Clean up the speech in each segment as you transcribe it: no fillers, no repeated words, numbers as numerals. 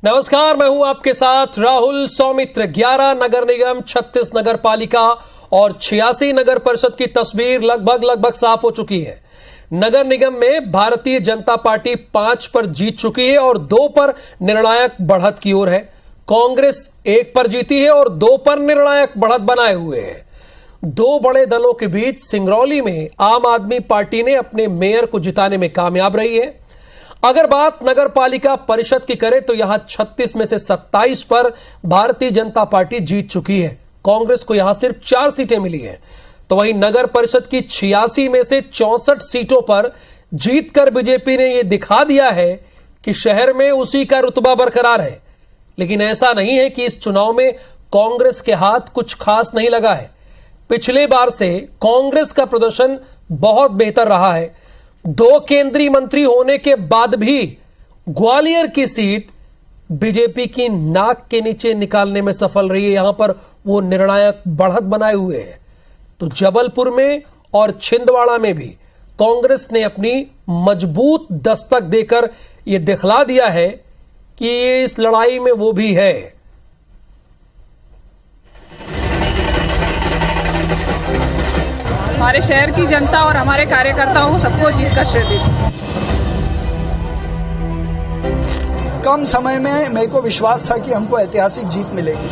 नमस्कार, मैं हूं आपके साथ राहुल सौमित्र। 11 नगर निगम, 36 नगर पालिका और 86 नगर परिषद की तस्वीर लगभग साफ हो चुकी है। नगर निगम में भारतीय जनता पार्टी 5 पर जीत चुकी है और 2 पर निर्णायक बढ़त की ओर है। कांग्रेस 1 पर जीती है और 2 पर निर्णायक बढ़त बनाए हुए है। 2 बड़े दलों के बीच सिंगरौली में आम आदमी पार्टी ने अपने मेयर को जिताने में कामयाब रही है। अगर बात नगर पालिका परिषद की करें तो यहां 36 में से 27 पर भारतीय जनता पार्टी जीत चुकी है। कांग्रेस को यहां सिर्फ 4 सीटें मिली हैं। तो वहीं नगर परिषद की 86 में से 64 सीटों पर जीतकर बीजेपी ने यह दिखा दिया है कि शहर में उसी का रुतबा बरकरार है। लेकिन ऐसा नहीं है कि इस चुनाव में कांग्रेस के हाथ कुछ खास नहीं लगा है। पिछले बार से कांग्रेस का प्रदर्शन बहुत बेहतर रहा है। 2 केंद्रीय मंत्री होने के बाद भी ग्वालियर की सीट बीजेपी की नाक के नीचे निकालने में सफल रही है। यहां पर वो निर्णायक बढ़त बनाए हुए हैं। तो जबलपुर में और छिंदवाड़ा में भी कांग्रेस ने अपनी मजबूत दस्तक देकर यह दिखला दिया है कि ये इस लड़ाई में वो भी है। हमारे शहर की जनता और हमारे कार्यकर्ताओं को सबको जीत का श्रेय देती हूं। कम समय में मेरे को विश्वास था कि हमको ऐतिहासिक जीत मिलेगी,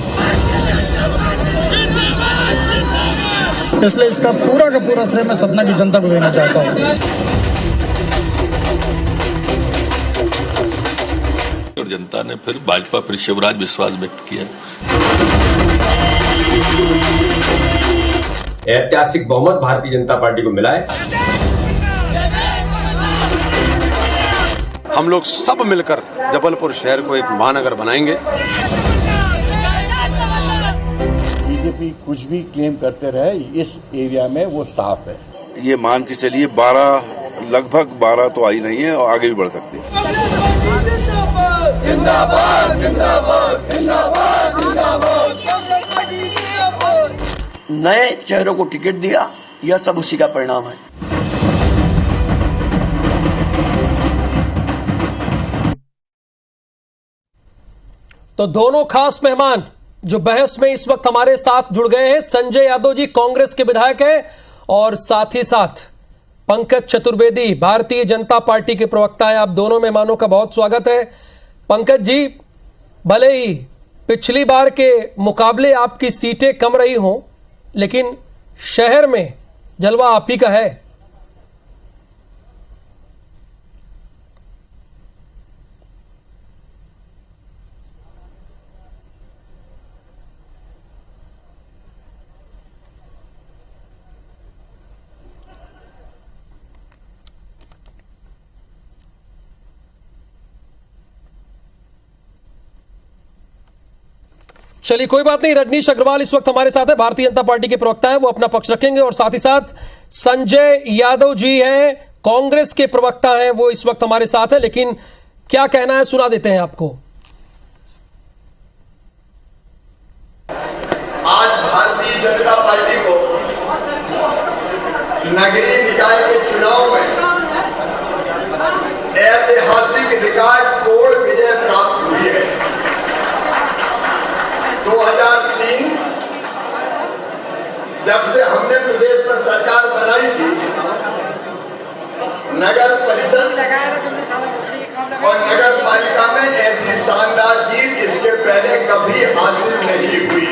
इसलिए इसका पूरा का पूरा श्रेय मैं सतना की जनता को देना चाहता हूं। और जनता ने फिर भाजपा फिर शिवराज विश्वास व्यक्त किया। ऐतिहासिक बहुमत भारतीय जनता पार्टी को मिला है। हम लोग सब मिलकर जबलपुर शहर को एक महानगर बनाएंगे। बीजेपी कुछ भी क्लेम करते रहे, इस एरिया में वो साफ है। ये मान के चलिए 12 लगभग 12 तो आई नहीं है और आगे भी बढ़ सकती है। जिंदाबाद जिंदाबाद जिंदाबाद जिंदाबाद। नए चेहरों को टिकट दिया, यह सब उसी का परिणाम है। तो दोनों खास मेहमान जो बहस में इस वक्त हमारे साथ जुड़ गए हैं, संजय यादव जी कांग्रेस के विधायक हैं और साथ ही साथ पंकज चतुर्वेदी भारतीय जनता पार्टी के प्रवक्ता हैं। आप दोनों मेहमानों का बहुत स्वागत है। पंकज जी, भले ही पिछली बार के मुकाबले आपकी सीटें कम रही हों, लेकिन शहर में जलवा आप ही का है। चलिए कोई बात नहीं, रजनीश अग्रवाल इस वक्त हमारे साथ है, भारतीय जनता पार्टी के प्रवक्ता हैं, वो अपना पक्ष रखेंगे। और साथ ही साथ संजय यादव जी हैं, कांग्रेस के प्रवक्ता हैं, वो इस वक्त हमारे साथ है। लेकिन क्या कहना है सुना देते हैं आपको। आज भारतीय जनता पार्टी को नगरीय निकाय के चुनाव में ऐतिहासिक रिकॉर्ड तोड़ विजय प्राप्त हुई है। 2003 जब से हमने प्रदेश में सरकार बनाई थी, नगर परिषद और नगर पालिका में ऐसी शानदार जीत इसके पहले कभी हासिल नहीं हुई।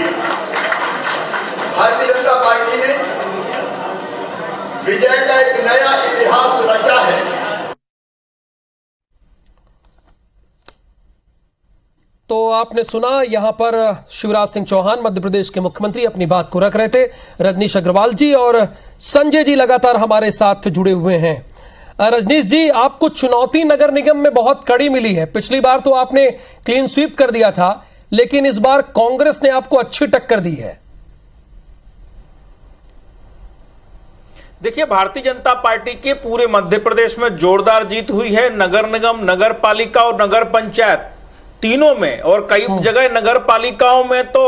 भारतीय जनता पार्टी ने विजय का एक नया इतिहास रचा है। तो आपने सुना, यहां पर शिवराज सिंह चौहान मध्य प्रदेश के मुख्यमंत्री अपनी बात को रख रहे थे। रजनीश अग्रवाल जी और संजय जी लगातार हमारे साथ जुड़े हुए हैं। रजनीश जी, आपको चुनौती नगर निगम में बहुत कड़ी मिली है। पिछली बार तो आपने क्लीन स्वीप कर दिया था, लेकिन इस बार कांग्रेस ने आपको अच्छी टक्कर दी है। देखिए, भारतीय जनता पार्टी के पूरे मध्य प्रदेश में जोरदार जीत हुई है। नगर निगम, नगर पालिका और नगर पंचायत तीनों में, और कई जगह नगर पालिकाओं में तो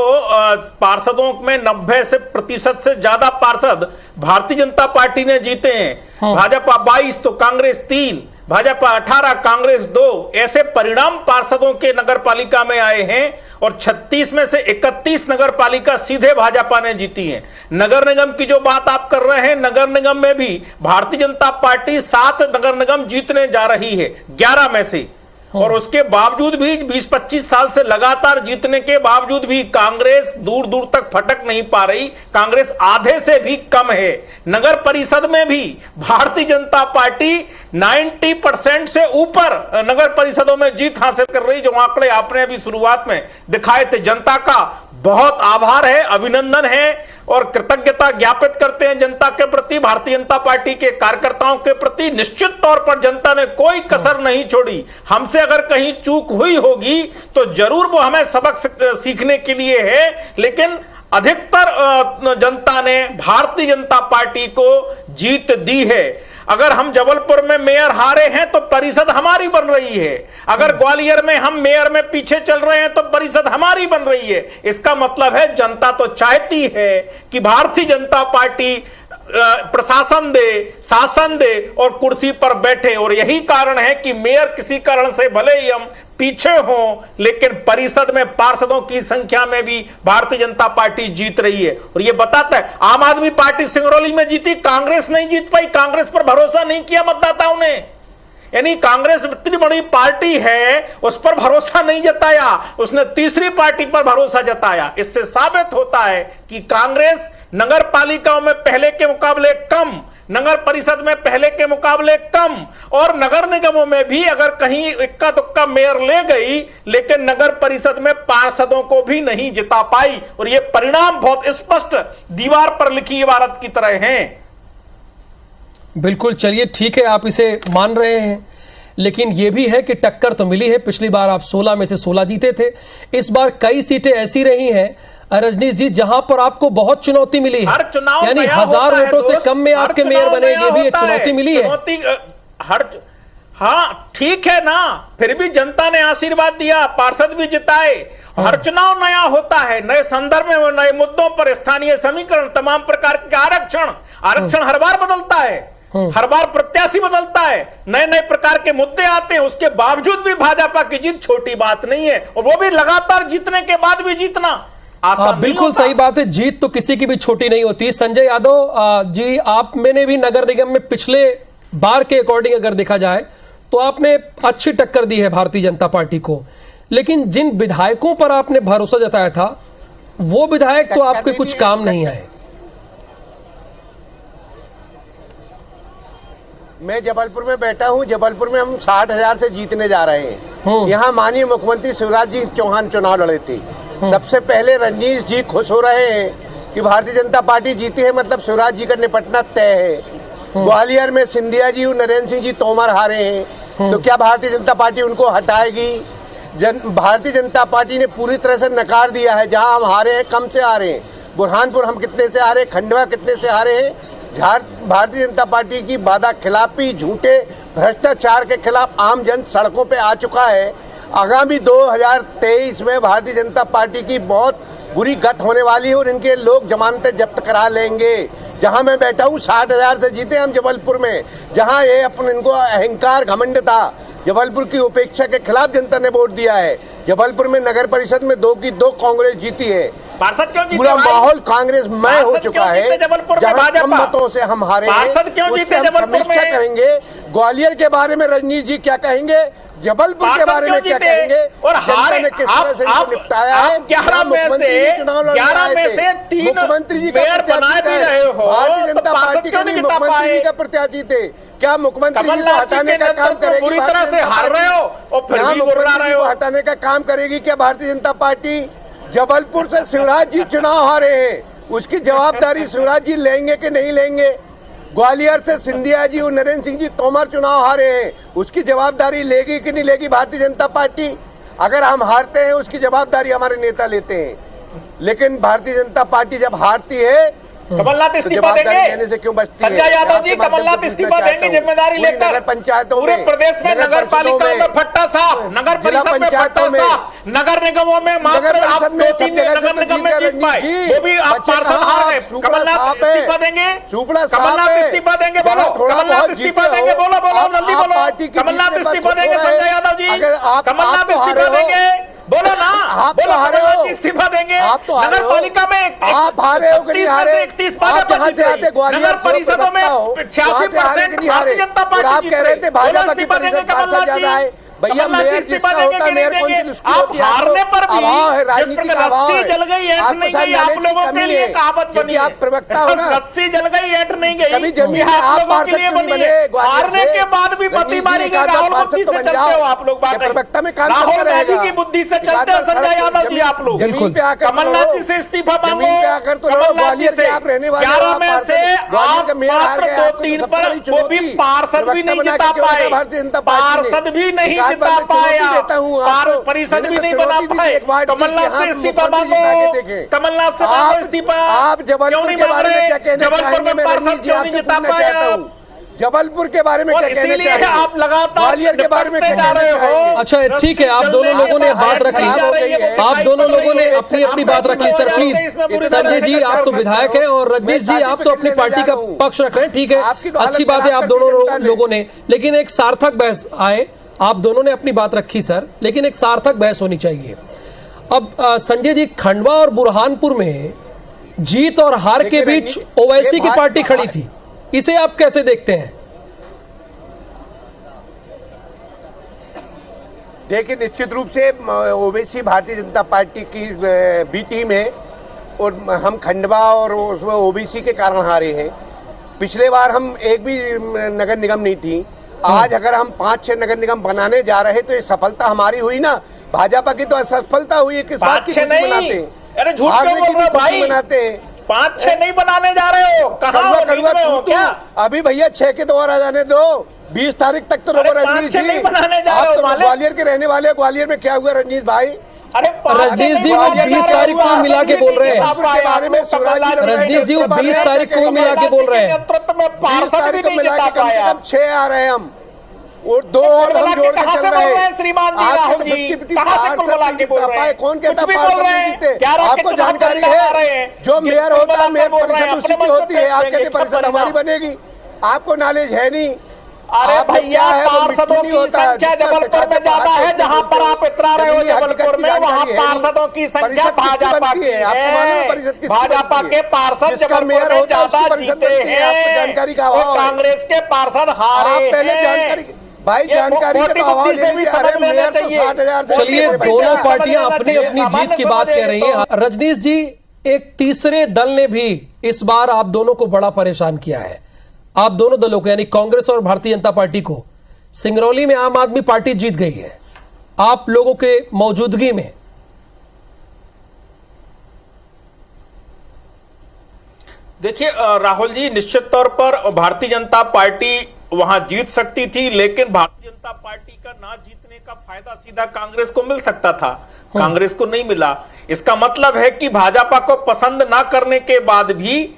पार्षदों में 90% से ज्यादा पार्षद भारतीय जनता पार्टी ने जीते हैं। भाजपा 22 तो कांग्रेस 3, भाजपा 18, कांग्रेस 2, ऐसे परिणाम पार्षदों के नगर पालिका में आए हैं और 36 में से 31 नगर पालिका सीधे भाजपा ने जीती है। नगर निगम की जो बात आप कर रहे हैं, नगर निगम में भी भारतीय जनता पार्टी 7 नगर निगम जीतने जा रही है 11 में से, और उसके बावजूद भी 20-25 साल से लगातार जीतने के बावजूद भी कांग्रेस दूर दूर तक फटक नहीं पा रही। कांग्रेस आधे से भी कम है। नगर परिषद में भी भारतीय जनता पार्टी 90% से ऊपर नगर परिषदों में जीत हासिल कर रही। जो आंकड़े आपने अभी शुरुआत में दिखाए थे, जनता का बहुत आभार है, अभिनंदन है और कृतज्ञता ज्ञापित करते हैं जनता के प्रति, भारतीय जनता पार्टी के कार्यकर्ताओं के प्रति। निश्चित तौर पर जनता ने कोई कसर नहीं छोड़ी। हमसे अगर कहीं चूक हुई होगी तो जरूर वो हमें सबक सीखने के लिए है, लेकिन अधिकतर जनता ने भारतीय जनता पार्टी को जीत दी है। अगर हम जबलपुर में मेयर हारे हैं तो परिषद हमारी बन रही है। अगर ग्वालियर में हम मेयर में पीछे चल रहे हैं तो परिषद हमारी बन रही है। इसका मतलब है जनता तो चाहती है कि भारतीय जनता पार्टी प्रशासन दे, शासन दे और कुर्सी पर बैठे, और यही कारण है कि मेयर किसी कारण से भले ही हम पीछे हों, लेकिन परिषद में पार्षदों की संख्या में भी भारतीय जनता पार्टी जीत रही है। और यह बताता है, आम आदमी पार्टी सिंगरौली में जीती, कांग्रेस नहीं जीत पाई। कांग्रेस पर भरोसा नहीं किया मतदाताओं ने, यानी कांग्रेस इतनी बड़ी पार्टी है उस पर भरोसा नहीं जताया, उसने तीसरी पार्टी पर भरोसा जताया। इससे साबित होता है कि कांग्रेस नगर पालिकाओं में पहले के मुकाबले कम, नगर परिषद में पहले के मुकाबले कम, और नगर निगमों में भी अगर कहीं इक्का दुक्का मेयर ले गई, लेकिन नगर परिषद में पार्षदों को भी नहीं जिता पाई। और ये परिणाम बहुत स्पष्ट दीवार पर लिखी इबारत की तरह हैं। बिल्कुल, चलिए ठीक है, आप इसे मान रहे हैं, लेकिन यह भी है कि टक्कर तो मिली है। पिछली बार आप 16 में से 16 जीते थे, इस बार कई सीटें ऐसी रही हैं रजनीश जी जहां पर आपको बहुत चुनौती मिली है, यानी 1000 वोटों से कम में आपके मेयर बने, ये भी एक चुनौती मिली है। हाँ ठीक है ना, फिर भी जनता ने आशीर्वाद दिया, पार्षद भी जिताए। हर चुनाव नया होता है, नए संदर्भ में, नए मुद्दों पर, स्थानीय समीकरण, तमाम प्रकार के आरक्षण हर बार बदलता है, हर बार प्रत्याशी बदलता है, नए नए प्रकार के मुद्दे आते हैं। उसके बावजूद भी भाजपा की जीत छोटी बात नहीं है, और वो भी लगातार जीतने के बाद भी जीतना आसान बिल्कुल सही बात है। जीत तो किसी की भी छोटी नहीं होती। संजय यादव जी, आप मैंने भी नगर निगम में पिछले बार के अकॉर्डिंग अगर देखा जाए तो आपने अच्छी टक्कर दी है भारतीय जनता पार्टी को, लेकिन जिन विधायकों पर आपने भरोसा जताया था वो विधायक तो आपके कुछ काम नहीं आए। मैं जबलपुर में बैठा हूं, जबलपुर में हम 60,000 से जीतने जा रहे हैं। यहाँ माननीय मुख्यमंत्री शिवराज जी चौहान चुनाव लड़े थे। सबसे पहले रजनीश जी खुश हो रहे हैं कि भारतीय जनता पार्टी जीती है, मतलब शिवराज जी का निपटना तय है। ग्वालियर में सिंधिया जी और नरेंद्र सिंह जी तोमर हारे हैं, तो क्या भारतीय जनता पार्टी उनको हटाएगी? भारतीय जनता पार्टी ने पूरी तरह से नकार दिया है। जहां हम हारे हैं, कम से हारे हैं। बुरहानपुर हम कितने से हारे, खंडवा कितने से हारे हैं। भारतीय जनता पार्टी की वादा खिलाफी, झूठे भ्रष्टाचार के खिलाफ आम जन सड़कों पे आ चुका है। आगामी 2023 में भारतीय जनता पार्टी की बहुत बुरी गत होने वाली है और इनके लोग जमानतें जब्त करा लेंगे। जहां मैं बैठा हूं 60,000 से जीते हम जबलपुर में, जहां ये अपन इनको अहंकार घमंड था। जबलपुर की उपेक्षा के खिलाफ जनता ने वोट दिया है। जबलपुर में नगर परिषद में 2 की 2 कांग्रेस जीती है। पूरा माहौल कांग्रेस में हो चुका है। जहां कम मतों से हम हारे हैं, उसकी हम समीक्षा करेंगे। ग्वालियर के बारे में रजनीश जी क्या कहेंगे, जबलपुर के बारे में क्या कहेंगे, और हारे ने किस तरह से इनको निपटाया है। 11 में से 3 मुख्यमंत्री जी का प्रत्याशी थे, भारतीय जनता पार्टी के मुख्यमंत्री जी का प्रत्याशी थे। क्या मुख्यमंत्री जी को हटाने का काम करेगी? बुरी तरह से हार रहे हो और फिर भी गुर्रा रहे हो। हटाने का काम करेगी क्या भारतीय जनता पार्टी? जबलपुर से शिवराज जी चुनाव हारे हैं, उसकी जवाबदारी शिवराज जी लेंगे कि नहीं लेंगे? ग्वालियर से सिंधिया जी और नरेंद्र सिंह जी तोमर चुनाव हारे हैं, उसकी जवाबदारी लेगी कि नहीं लेगी भारतीय जनता पार्टी? अगर हम हारते हैं उसकी जवाबदारी हमारे नेता लेते हैं, लेकिन भारतीय जनता पार्टी जब हारती है कमलनाथ इस्तीफा देंगे से क्यों बचती है? संजय यादव जी, कमलनाथ इस्तीफा देंगे जिम्मेदारी लेकर। नगर पंचायतों पूरे प्रदेश में नगर पालिकाओं में फट्टा साफ, नगर परिषद में फट्टा साफ, नगर निगमों में मात्र आप 2-3 नगर निगम में जीत पाए, वो भी आप पार्षद हार गए। कमलनाथ इस्तीफा देंगे, कमलनाथ इस्तीफा देंगे, बोलो कमलनाथ इस्तीफा देंगे, बोलो बोलो जल्दी बोलो, कमलनाथ इस्तीफा देंगे संजय यादव जी, कमलनाथ इस्तीफा देंगे, बोलो ना, बोलो कमलनाथ इस्तीफा देंगे। नगर पालिका में आप हारे हो कि नहीं हारे? 31 पदें बची रही, नगर परिषदों में 86% भारतीय जनता पार्टी आप कह रहे थे भाजपा की इस्तीफा देंगे परिषद पार्षद कमलनाथ ज्यादा है। जी, भैया मेयर जिसका होता है, मेयर कौंसिल उसकी आप होती है। हारने पर भी राजनीति का अभाव रस्सी है, जल गई ऐठ नहीं गई, आप लोगों के लिए कहावत बनी है, आप प्रवक्ता हो ना, रस्सी जल गई ऐठ नहीं गई, कभी जमीन आप लोगों के लिए बनी है। हारने के बाद भी मती मारी गई, राहुल बुद्धि से चलते हो आप लोग, प्रवक्ता में काम राहुल गांधी की बुद्धि से चलते हो संजय यादव जी आप लोग। कमलनाथ जी से इस्तीफा मांगो, कमलनाथ जी से 11 में से आप मात्र 2-3 पर, वो भी पार्षद भी नहीं जिता पाए, पार्षद भी नहीं जिता पाया, परिषद भी नहीं बना पाए। कमलनाथ से इस्तीफा मांगो, कमलनाथ से मांगो इस्तीफा। आप जबलपुर के बारे में क्या कहना जबलपुर में पार्षद क्यों नहीं जिता पाया? जबलपुर के बारे में क्या कहना इसीलिए आप लगातार ग्वालियर के बारे में क्या जा रहे हो। अच्छा ठीक है, आप दोनों लोगों ने बात रख ली, आप दोनों लोगों ने अपनी अपनी बात रख ली। सर प्लीज, संजय जी आप तो विधायक हैं और रजनीश जी आप तो अपनी पार्टी का पक्ष रख रहे हैं, ठीक है, अच्छी बात है आप दोनों लोगों ने, लेकिन एक सार्थक बहस आए, आप दोनों ने अपनी बात रखी सर, लेकिन एक सार्थक बहस होनी चाहिए। अब संजय जी, खंडवा और बुरहानपुर में जीत और हार के बीच ओवैसी की पार्टी खड़ी थी, इसे आप कैसे देखते हैं? देखिए निश्चित रूप से ओवैसी भारतीय जनता पार्टी की बी टीम है और हम खंडवा और उसमें ओबीसी के कारण हारे हैं। पिछले बार हम एक भी नगर निगम नहीं थी, आज अगर हम 5-6 नगर निगम बनाने जा रहे तो ये सफलता हमारी हुई ना, भाजपा की तो असफलता हुई है। किस बात की खुशी मनाते हैं? अरे झूठ क्यों बोल रहे हो भाई? मनाते हैं 5-6 नहीं बनाने जा रहे हो, कहाँ हो, नींद में हो क्या? अभी भैया 6 के 2 और आ जाने दो, 20 तारीख तक तो रोको रजनीश जी। नहीं बनाने जा आप रहे हो, तो ग्वालियर के रहने वाले, ग्वालियर में क्या हुआ रजनीश भाई? अरे रजनीश जी वो 20 तारीख को मिला के बोल रहे हैं, रजनीश जी वो 20 तारीख को मिला के बोल रहे हैं, 20 तारीख को मिला के कम से कम 6 आ रहे हैं हम, और 2 और हम जोड़ के चल रहे हैं। श्रीमान जी राहुल जी कहां से कुल मिला के बोल रहे हैं? कौन कहता कुछ भी बोल रहे हैं? आपको जानकारी है जो मेयर होता है, मेयर परिषद उसी की होती है, आप कहते परिषद हमारी बनेगी, आपको नॉलेज है नहीं। अरे भैया पार्षदों की संख्या जबलपुर में ज्यादा है, जहां पर आप इतरा रहे हो जबलपुर में, वहां पार्षदों की संख्या भाजपा की है। भाजपा के पार्षद जबलपुर में ज्यादा जीते हैं और कांग्रेस के पार्षद हारे हैं। भाई जानकारी के अभाव से भी समझ लेना चाहिए। चलिए दोनों पार्टियां अपनी अपनी जीत की बात कह रही हैं। रजनीश जी, एक तीसरे दल ने भी इस बार आप दोनों को बड़ा परेशान किया है, आप दोनों दलों को यानी कांग्रेस और भारतीय जनता पार्टी को। सिंगरौली में आम आदमी पार्टी जीत गई है आप लोगों के मौजूदगी में। देखिए राहुल जी, निश्चित तौर पर भारतीय जनता पार्टी वहां जीत सकती थी, लेकिन भारतीय जनता पार्टी का ना जीतने का फायदा सीधा कांग्रेस को मिल सकता था, कांग्रेस को नहीं मिला। इसका मतलब है कि भाजपा को पसंद ना करने के बाद भी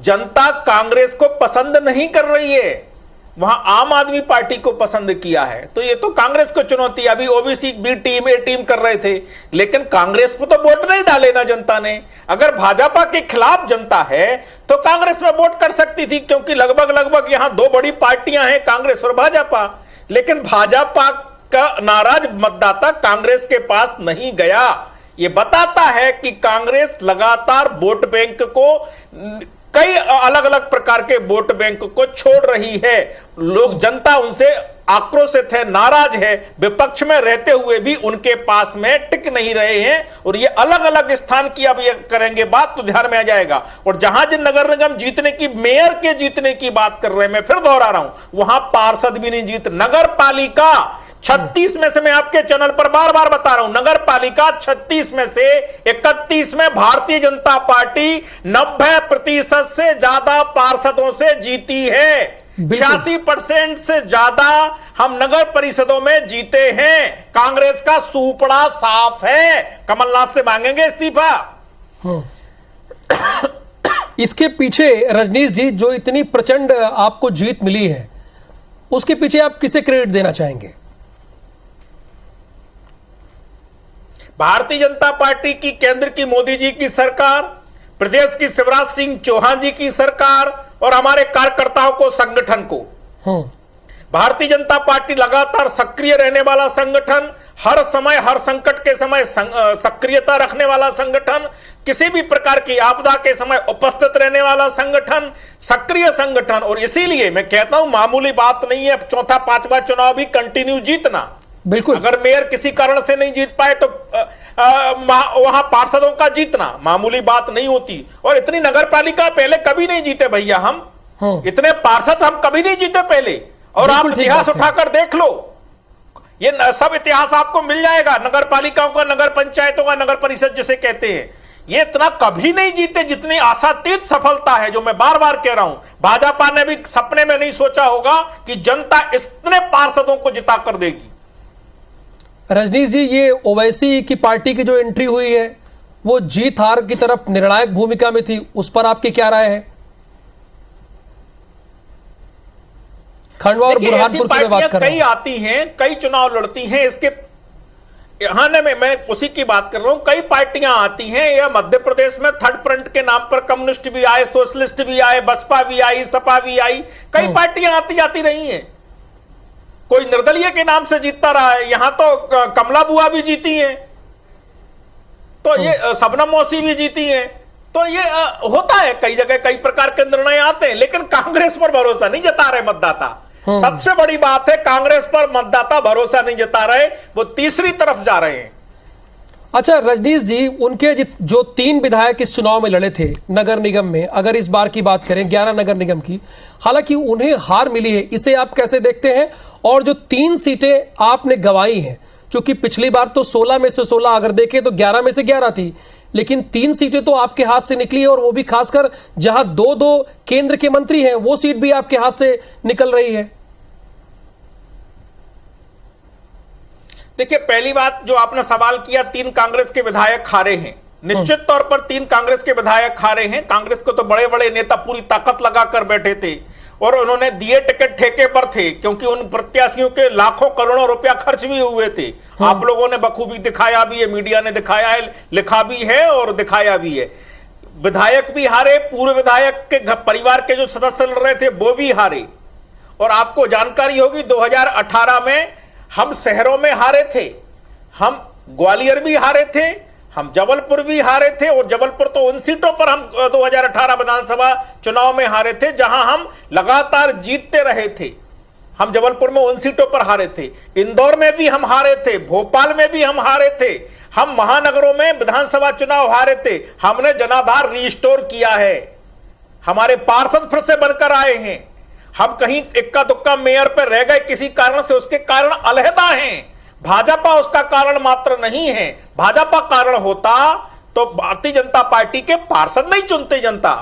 जनता कांग्रेस को पसंद नहीं कर रही है, वहां आम आदमी पार्टी को पसंद किया है। तो ये तो कांग्रेस को चुनौती, अभी ओबीसी बी टीम ए टीम कर रहे थे, लेकिन कांग्रेस को तो वोट नहीं डाले ना जनता ने। अगर भाजपा के खिलाफ जनता है तो कांग्रेस में वोट कर सकती थी, क्योंकि लगभग यहां 2 बड़ी पार्टियां हैं, कांग्रेस और भाजपा। लेकिन भाजपा का नाराज मतदाता कांग्रेस के पास नहीं गया। यह बताता है कि कांग्रेस लगातार वोट बैंक को, कई अलग अलग प्रकार के वोट बैंक को छोड़ रही है। लोग, जनता उनसे आक्रोशित है, नाराज है, विपक्ष में रहते हुए भी उनके पास में टिक नहीं रहे हैं। और ये अलग अलग स्थान की अब ये करेंगे बात तो ध्यान में आ जाएगा। और जहां जिन नगर निगम जीतने की, मेयर के जीतने की बात कर रहे हैं, मैं फिर दोहरा रहा हूं, वहां पार्षद भी नहीं जीत। नगर पालिका 36 में से, मैं आपके चैनल पर बार बार बता रहा हूं, नगर पालिका 36 में से 31 में भारतीय जनता पार्टी 90% से ज्यादा पार्षदों से जीती है। 86% से ज्यादा हम नगर परिषदों में जीते हैं। कांग्रेस का सूपड़ा साफ है, कमलनाथ से मांगेंगे इस्तीफा। इसके पीछे रजनीश जी, जो इतनी प्रचंड आपको जीत मिली है, उसके पीछे आप किसे क्रेडिट देना चाहेंगे? भारतीय जनता पार्टी की केंद्र की मोदी जी की सरकार, प्रदेश की शिवराज सिंह चौहान जी की सरकार और हमारे कार्यकर्ताओं को, संगठन को, भारतीय जनता पार्टी लगातार सक्रिय रहने वाला संगठन, हर समय हर संकट के समय सक्रियता रखने वाला संगठन, किसी भी प्रकार की आपदा के समय उपस्थित रहने वाला संगठन, सक्रिय संगठन। और इसीलिए मैं कहता हूं मामूली बात नहीं है चौथा पांचवा चुनाव भी कंटिन्यू जीतना। बिल्कुल, अगर मेयर किसी कारण से नहीं जीत पाए तो वहां पार्षदों का जीतना मामूली बात नहीं होती। और इतनी नगर पालिका पहले कभी नहीं जीते भैया, हम इतने पार्षद हम कभी नहीं जीते पहले। और आप इतिहास उठाकर देख लो, ये सब इतिहास आपको मिल जाएगा, नगर पालिकाओं का, नगर पंचायतों का, नगर परिषद जिसे कहते हैं। ये इतना कभी नहीं जीते जितनी आशातीत सफलता है, जो मैं बार बार कह रहा हूं। भाजपा ने भी सपने में नहीं सोचा होगा कि जनता इतने पार्षदों को जिता कर देगी। रजनीश जी, ये ओवैसी की पार्टी की जो एंट्री हुई है वो जीत हार की तरफ निर्णायक भूमिका में थी, उस पर आपकी क्या राय है? खंडवा और बुरहानपुर की बात कर रहा हूं। कई आती हैं, कई चुनाव लड़ती हैं, इसके यहां ने मैं उसी की बात कर रहा हूं। कई पार्टियां आती हैं, या मध्य प्रदेश में थर्ड फ्रंट के नाम पर कम्युनिस्ट भी आए, सोशलिस्ट भी आए, बसपा भी आई, सपा भी आई, कई पार्टियां आती जाती रही हैं। कोई निर्दलीय के नाम से जीतता रहा है, यहां तो कमला बुआ भी जीती हैं, तो ये शबनम मौसी भी जीती हैं। तो ये होता है, कई जगह कई प्रकार के निर्णय आते हैं, लेकिन कांग्रेस पर भरोसा नहीं जता रहे मतदाता। सबसे बड़ी बात है, कांग्रेस पर मतदाता भरोसा नहीं जता रहे, वो तीसरी तरफ जा रहे हैं। अच्छा रजनीश जी, उनके जो 3 विधायक इस चुनाव में लड़े थे नगर निगम में, अगर इस बार की बात करें 11 नगर निगम की, हालांकि उन्हें हार मिली है, इसे आप कैसे देखते हैं? और जो 3 सीटें आपने गंवाई हैं, चूंकि पिछली बार तो 16 में से 16, अगर देखें तो 11 में से 11 थी, लेकिन 3 सीटें तो आपके हाथ से निकली है, और वो भी खासकर जहां 2-2 केंद्र के मंत्री हैं, वो सीट भी आपके हाथ से निकल रही है। देखिए, पहली बात जो आपने सवाल किया, 3 कांग्रेस के विधायक हारे हैं। निश्चित तौर पर 3 कांग्रेस के विधायक हारे हैं। कांग्रेस को तो बड़े बड़े नेता पूरी ताकत लगाकर बैठे थे, और उन्होंने दिए टिकट ठेके पर थे, क्योंकि उन प्रत्याशियों के लाखों करोड़ों रुपया खर्च भी हुए थे। आप लोगों ने बखूबी दिखाया भी है, मीडिया ने दिखाया है, लिखा भी है और दिखाया भी है। विधायक भी हारे, पूर्व विधायक के परिवार के जो सदस्य लड़ रहे थे वो भी हारे। और आपको जानकारी होगी 2018 में हम शहरों में हारे थे, हम ग्वालियर भी हारे थे, हम जबलपुर भी हारे थे, और जबलपुर तो उन सीटों पर हम 2018 विधानसभा चुनाव में हारे थे जहां हम लगातार जीतते रहे थे। हम जबलपुर में उन सीटों पर हारे थे, इंदौर में भी हम हारे थे, भोपाल में भी हम हारे थे, हम महानगरों में विधानसभा चुनाव हारे थे। हमने जनाधार रिस्टोर किया है, हमारे पार्षद फिर से बनकर आए हैं। हम कहीं इक्का दुक्का मेयर पर रह गए किसी कारण से, उसके कारण अलहदा हैं। भाजपा उसका कारण मात्र नहीं है। भाजपा कारण होता तो भारतीय जनता पार्टी के पार्षद नहीं चुनते जनता,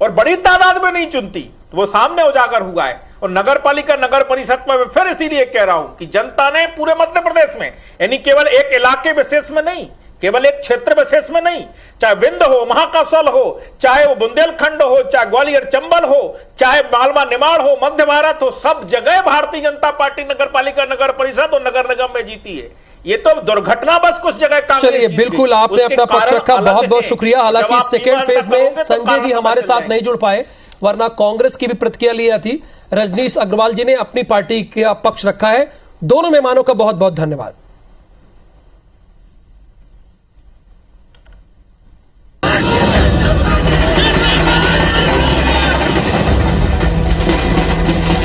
और बड़ी तादाद में नहीं चुनती, वो सामने उजागर हुआ है। और नगर पालिका, नगर परिषद में फिर इसीलिए कह रहा हूं कि जनता ने पूरे मध्य प्रदेश में, यानी केवल एक इलाके विशेष में नहीं, केवल एक क्षेत्र विशेष में नहीं, चाहे विंध्य हो, महाकाशल हो, चाहे वो बुंदेलखंड हो, चाहे ग्वालियर चंबल हो, चाहे मालवा निमाड़ हो, मध्य भारत हो, सब जगह भारतीय जनता पार्टी नगर पालिका, नगर परिषद और नगर निगम में जीती है। ये तो दुर्घटना बस कुछ जगह कांग्रेस। चलिए, बिल्कुल आपने अपना पक्ष रखा, बहुत बहुत शुक्रिया। हालांकि सेकेंड फेज में संजय जी हमारे साथ नहीं जुड़ पाए, वरना कांग्रेस की भी प्रतिक्रिया लिया थी। रजनीश अग्रवाल जी ने अपनी पार्टी का पक्ष रखा है। दोनों मेहमानों का बहुत बहुत धन्यवाद।